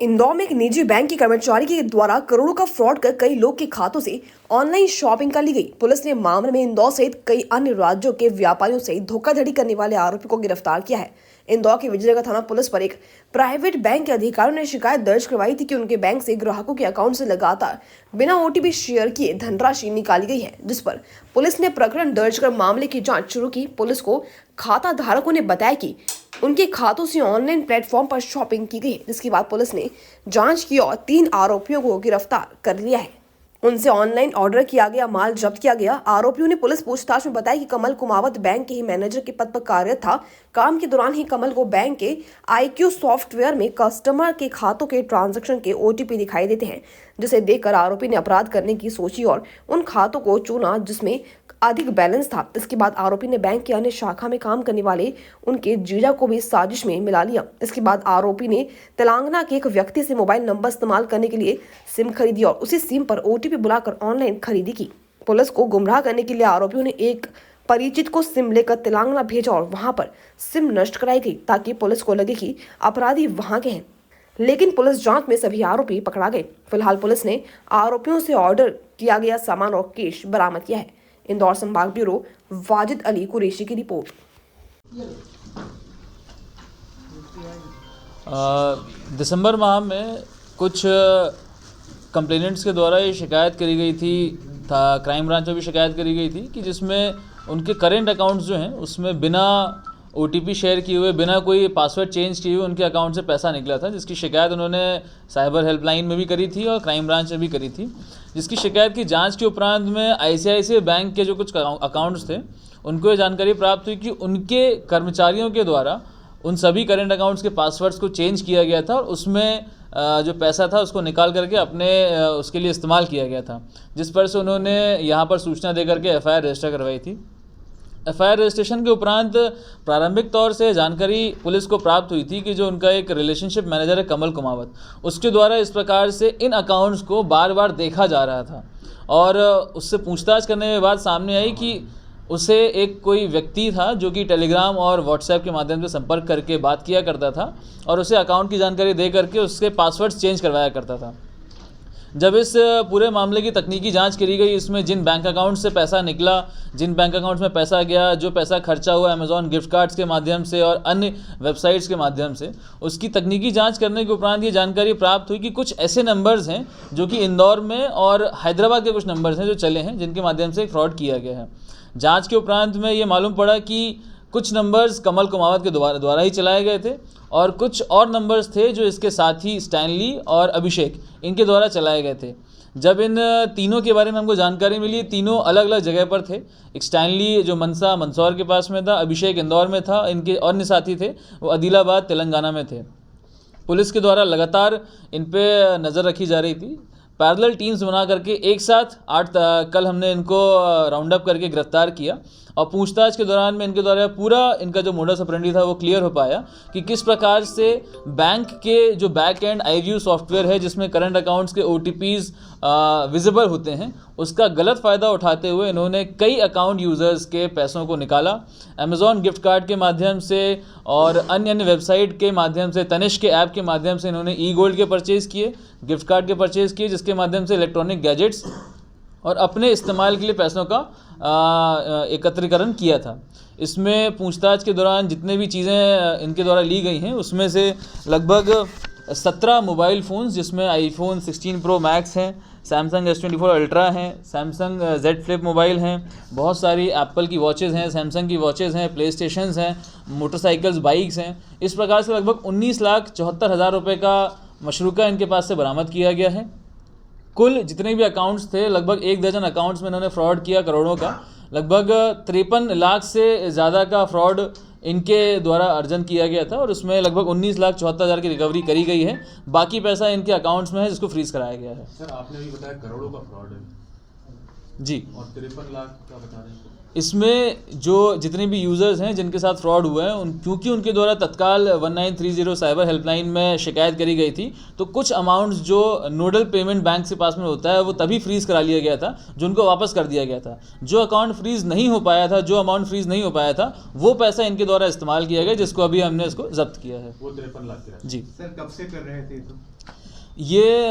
इंदौर में एक निजी बैंक के कर्मचारी के द्वारा करोड़ों का फ्रॉड कर कई लोग के खातों से ऑनलाइन शॉपिंग कर ली गई। पुलिस ने मामले में इंदौर सहित कई अन्य राज्यों के व्यापारियों से धोखाधड़ी करने वाले आरोपी को गिरफ्तार किया है। इंदौर के विजयनगर थाना पुलिस पर एक प्राइवेट बैंक के अधिकारियों ने शिकायत दर्ज करवाई थी कि उनके बैंक से ग्राहकों के अकाउंट से लगातार बिना ओटीपी शेयर किए धनराशि निकाली गई है, जिस पर पुलिस ने प्रकरण दर्ज कर मामले की जांच शुरू की। पुलिस को खाता धारकों ने बताया कि उनके खातों से ऑनलाइन प्लेटफॉर्म पर शॉपिंग की गई, जिसके बाद पुलिस ने जांच की और 3 आरोपियों को गिरफ्तार कर लिया है। उनसे ऑनलाइन ऑर्डर किया गया माल जब्त किया गया। आरोपियों ने पुलिस पूछताछ में बताया कि कमल कुमावत बैंक के ही मैनेजर के पद पर कार्यरत था। काम के दौरान ही कमल को बैंक के IQ सॉफ्टवेयर में कस्टमर के खातों के ट्रांजैक्शन के OTP दिखाई देते हैं, जिसे देखकर आरोपी ने अपराध करने की सोची और उन खातों को चुना जिसमें अधिक बैलेंस था। इसके बाद आरोपी ने बैंक के अन्य शाखा में काम करने वाले उनके जीजा को भी साजिश में मिला लिया। इसके बाद आरोपी ने तेलंगाना के एक व्यक्ति से मोबाइल नंबर इस्तेमाल करने के लिए सिम खरीदी और उसी सिम पर OTP बुलाकर ऑनलाइन खरीदी की। पुलिस को गुमराह करने के लिए आरोपियों ने एक परिचित को सिम लेकर तेलंगाना भेजा और वहां पर सिम नष्ट कराई गई ताकि पुलिस को लगे कि अपराधी वहां के हैं, लेकिन पुलिस जांच में सभी आरोपी पकड़ा गए। फिलहाल पुलिस ने आरोपियों से ऑर्डर किया गया सामान और कैश बरामद किया है। इंदौर संभाग ब्यूरो वाजिद अली कुरैशी की रिपोर्ट। दिसंबर माह में कुछ कंप्लेनेंट्स के द्वारा ये शिकायत करी गई थी, क्राइम ब्रांच में भी शिकायत करी गई थी कि जिसमें उनके करेंट अकाउंट्स जो हैं उसमें बिना OTP शेयर किए हुए, बिना कोई पासवर्ड चेंज किए हुए उनके अकाउंट से पैसा निकला था, जिसकी शिकायत उन्होंने साइबर हेल्पलाइन में भी करी थी और क्राइम ब्रांच में भी करी थी। जिसकी शिकायत की जांच के उपरांत में ICICI बैंक के जो कुछ अकाउंट्स थे उनको ये जानकारी प्राप्त हुई कि उनके कर्मचारियों के द्वारा उन सभी करेंट अकाउंट्स के पासवर्ड्स को चेंज किया गया था और उसमें जो पैसा था उसको निकाल करके अपने उसके लिए इस्तेमाल किया गया था, जिस पर से उन्होंने यहाँ पर सूचना दे करके FIR रजिस्टर करवाई थी। FIR रजिस्ट्रेशन के उपरांत प्रारंभिक तौर से जानकारी पुलिस को प्राप्त हुई थी कि जो उनका एक रिलेशनशिप मैनेजर है कमल कुमावत, उसके द्वारा इस प्रकार से इन अकाउंट्स को बार बार देखा जा रहा था और उससे पूछताछ करने के बाद सामने आई कि उसे एक कोई व्यक्ति था जो कि टेलीग्राम और व्हाट्सएप के माध्यम से संपर्क करके बात किया करता था और उसे अकाउंट की जानकारी दे करके उसके पासवर्ड्स चेंज करवाया करता था। जब इस पूरे मामले की तकनीकी जांच करी गई, इसमें जिन बैंक अकाउंट से पैसा निकला, जिन बैंक अकाउंट्स में पैसा गया, जो पैसा खर्चा हुआ अमेज़ॉन गिफ्ट कार्ड्स के माध्यम से और अन्य वेबसाइट्स के माध्यम से, उसकी तकनीकी जांच करने के उपरांत ये जानकारी प्राप्त हुई कि कुछ ऐसे नंबर्स हैं जो कि इंदौर में और हैदराबाद के कुछ नंबर्स हैं जो चले हैं, जिनके माध्यम से फ्रॉड किया गया है। जाँच के उपरांत में ये मालूम पड़ा कि कुछ नंबर्स कमल कुमावत के द्वारा ही चलाए गए थे और कुछ और नंबर्स थे जो इसके साथी स्टैनली और अभिषेक इनके द्वारा चलाए गए थे। जब इन तीनों के बारे में हमको जानकारी मिली, तीनों अलग अलग जगह पर थे। एक स्टैनली जो मंदसौर के पास में था, अभिषेक इंदौर में था, इनके अन्य साथी थे वो आदिलाबाद तेलंगाना में थे। पुलिस के द्वारा लगातार इन पे नज़र रखी जा रही थी। पैरेलल टीम्स बना करके एक साथ कल हमने इनको राउंड अप करके गिरफ्तार किया और पूछताछ के दौरान में इनके द्वारा पूरा इनका जो मोडस ऑपरेंडी था वो क्लियर हो पाया कि किस प्रकार से बैंक के जो बैक एंड IQ सॉफ्टवेयर है जिसमें करंट अकाउंट्स के OTPs विजिबल होते हैं, उसका गलत फ़ायदा उठाते हुए इन्होंने कई अकाउंट यूज़र्स के पैसों को निकाला। अमेज़ॉन गिफ्ट कार्ड के माध्यम से और अन्य वेबसाइट के माध्यम से, तनिष्क के ऐप के माध्यम से इन्होंने E-गोल्ड के परचेज़ किए, गिफ्ट कार्ड के परचेज़ किए, जिसके माध्यम से इलेक्ट्रॉनिक गैजेट्स और अपने इस्तेमाल के लिए पैसों का एकत्रीकरण किया था। इसमें पूछताछ के दौरान जितने भी चीज़ें इनके द्वारा ली गई हैं उसमें से लगभग 17 मोबाइल फ़ोन्स, जिसमें iPhone 16 Pro Max हैं, सैमसंग S24 अल्ट्रा हैं, सैमसंग Z Flip मोबाइल हैं, बहुत सारी एप्पल की वॉचेज़ हैं, सैमसंग की वॉचेज़ हैं, प्ले स्टेशंस हैं, मोटरसाइकिल्स, बाइक्स हैं। इस प्रकार से लगभग 19,74,000 रुपये का मशरूका इनके पास से बरामद किया गया है। कुल जितने भी अकाउंट्स थे, लगभग 1 दर्जन अकाउंट्स में इन्होंने फ्रॉड किया करोड़ों का। लगभग 53 लाख से ज़्यादा का फ्रॉड इनके द्वारा अर्जन किया गया था और उसमें लगभग 19,74,000 की रिकवरी करी गई है। बाकी पैसा इनके अकाउंट्स में है जिसको फ्रीज कराया गया है। सर, आपने भी बताया करोड़ों का फ्रॉड है जी, और 53 लाख का बता रहे हैं। इसमें जो जितने भी यूज़र्स हैं जिनके साथ फ्रॉड हुआ है क्योंकि उनके द्वारा तत्काल 1930 साइबर हेल्पलाइन में शिकायत करी गई थी, तो कुछ अमाउंट्स जो नोडल पेमेंट बैंक के पास में होता है वो तभी फ्रीज़ करा लिया गया था, जो उनको वापस कर दिया गया था। जो अकाउंट फ्रीज़ नहीं हो पाया था, जो अमाउंट फ्रीज़ नहीं हो पाया था, वो पैसा इनके द्वारा इस्तेमाल किया गया, जिसको अभी हमने इसको जब्त किया है। वो 53 लाख जी सर, कब से कर रहे थे? तो ये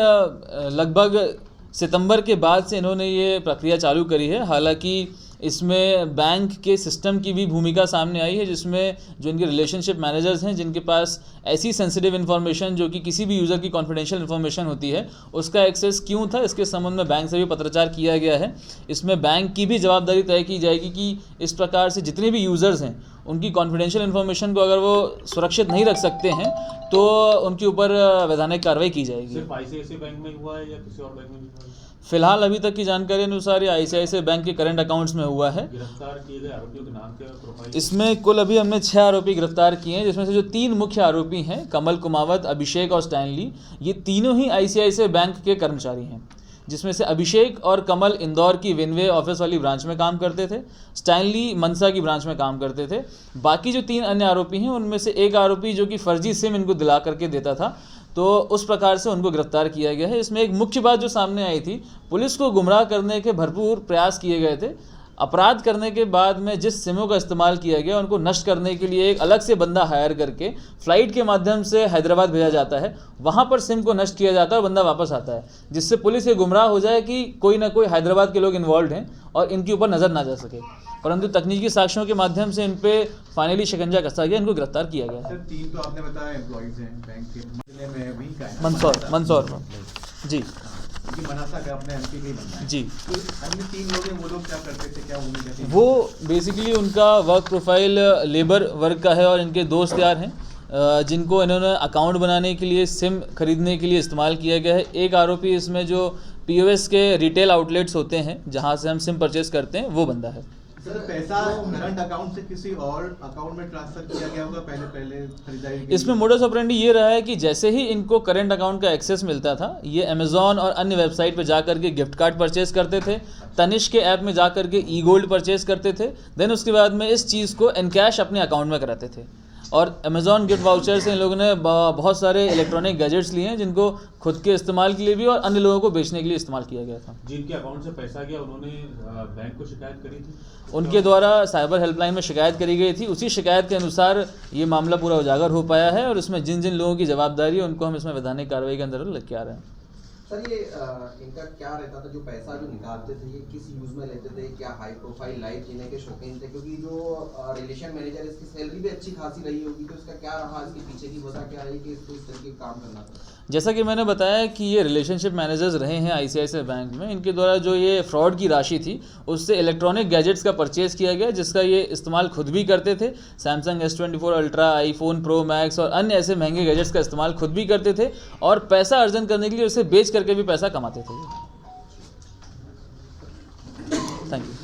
लगभग सितंबर के बाद से इन्होंने ये प्रक्रिया चालू करी है। हालांकि इसमें बैंक के सिस्टम की भी भूमिका सामने आई है, जिसमें जो इनके रिलेशनशिप मैनेजर्स हैं, जिनके पास ऐसी सेंसिटिव इन्फॉर्मेशन जो कि किसी भी यूज़र की कॉन्फिडेंशियल इन्फॉर्मेशन होती है, उसका एक्सेस क्यों था, इसके संबंध में बैंक से भी पत्राचार किया गया है। इसमें बैंक की भी जवाबदारी तय की जाएगी कि इस प्रकार से जितने भी यूज़र्स हैं उनकी कॉन्फिडेंशियल इन्फॉर्मेशन को अगर वो सुरक्षित नहीं रख सकते हैं तो उनके ऊपर वैधानिक कार्रवाई की जाएगी। सिर्फ आईसीआईसीआई बैंक में हुआ है या किसी और बैंक में भी हुआ है? फिलहाल अभी तक की जानकारी अनुसार ये आईसीआईसीआई बैंक के करंट अकाउंट्स में हुआ है। गिरफ्तार किए गए आरोपियों के नाम क्या है, प्रोफाइल? इसमें कुल अभी हमने 6 आरोपी गिरफ्तार किए हैं, जिसमें से जो 3 मुख्य आरोपी हैं, कमल कुमावत, अभिषेक और स्टैनली, ये तीनों ही आईसीआईसीआई बैंक के कर्मचारी हैं। जिसमें से अभिषेक और कमल इंदौर की विनवे ऑफिस वाली ब्रांच में काम करते थे, स्टैनली मनसा की ब्रांच में काम करते थे। बाकी जो 3 अन्य आरोपी हैं उनमें से एक आरोपी जो कि फर्जी सिम इनको दिला करके देता था, तो उस प्रकार से उनको गिरफ्तार किया गया है। इसमें एक मुख्य बात जो सामने आई थी, पुलिस को गुमराह करने के भरपूर प्रयास किए गए थे। अपराध करने के बाद में जिस सिमों का इस्तेमाल किया गया उनको नष्ट करने के लिए एक अलग से बंदा हायर करके फ़्लाइट के माध्यम से हैदराबाद भेजा जाता है, वहाँ पर सिम को नष्ट किया जाता है और बंदा वापस आता है, जिससे पुलिस ये गुमराह हो जाए कि कोई ना कोई हैदराबाद के लोग इन्वॉल्व हैं और इनके ऊपर नज़र ना जा सके। परंतु तकनीकी साक्ष्यों के माध्यम से इन पे फाइनली शिकंजा कसा गया, इनको गिरफ्तार किया गया। सर 3 तो आपने बताया एम्प्लॉइज हैं बैंक के, जिले में भी का है मंदसौर जी क्योंकि मनासा का अपने एमपी का ही बनना है जी। तो अन्य 3 लोग हैं, वो लोग क्या करते थे, क्या भूमिका थी? वो बेसिकली उनका वर्क प्रोफाइल लेबर वर्क का है और इनके दोस्त यार हैं जिनको इन्होंने अकाउंट बनाने के लिए, सिम खरीदने के लिए इस्तेमाल किया गया है। एक आरोपी इसमें जो पीओएस के रिटेल आउटलेट्स होते हैं जहां से हम सिम परचेस करते हैं, वो बंदा है। सर पैसा करंट अकाउंट से किसी और अकाउंट में ट्रांसफर किया गया होगा पहले खरीदारी के इसमें मोडस ऑपरेंडी ये रहा है कि जैसे ही इनको करंट अकाउंट का एक्सेस मिलता था, ये अमेजॉन और अन्य वेबसाइट पे जा करके गिफ्ट कार्ड परचेज करते थे, तनिष्क के ऐप में जा करके ई गोल्ड परचेज करते थे, देन उसके बाद में इस चीज़ को इनकैश अपने अकाउंट में कराते थे। और अमेजॉन गिफ्ट वाउचर से इन लोगों ने बहुत सारे इलेक्ट्रॉनिक गैजेट्स लिए हैं जिनको खुद के इस्तेमाल के लिए भी और अन्य लोगों को बेचने के लिए इस्तेमाल किया गया था। जिनके अकाउंट से पैसा गया उन्होंने बैंक को शिकायत करी थी? उनके द्वारा साइबर हेल्पलाइन में शिकायत करी गई थी। उसी शिकायत के अनुसार ये मामला पूरा उजागर हो पाया है और इसमें जिन जिन लोगों की जवाबदारी है उनको हम इसमें वैधानिक कार्रवाई के अंदर लेके आ रहे हैं। सर ये इनका क्या रहता था, जो पैसा जो निकालते थे ये किस यूज में लेते थे? क्या हाई प्रोफाइल लाइफ जीने के शौकीन थे? क्योंकि जो रिलेशन मैनेजर इसकी सैलरी भी अच्छी खासी रही होगी, तो इसका क्या रहा, इसके पीछे की वजह क्या रही कि इसको इस तरीके का काम करना था? जैसा कि मैंने बताया कि ये रिलेशनशिप मैनेजर्स रहे हैं आईसीआईसीआई बैंक में। इनके द्वारा जो ये फ्रॉड की राशि थी उससे इलेक्ट्रॉनिक गैजेट्स का परचेज़ किया गया, जिसका ये इस्तेमाल खुद भी करते थे। Samsung S24 ultra, iPhone pro max और अन्य ऐसे महंगे गैजेट्स का इस्तेमाल खुद भी करते थे और पैसा अर्जन करने के लिए उसे बेच करके भी पैसा कमाते थे। Thank you.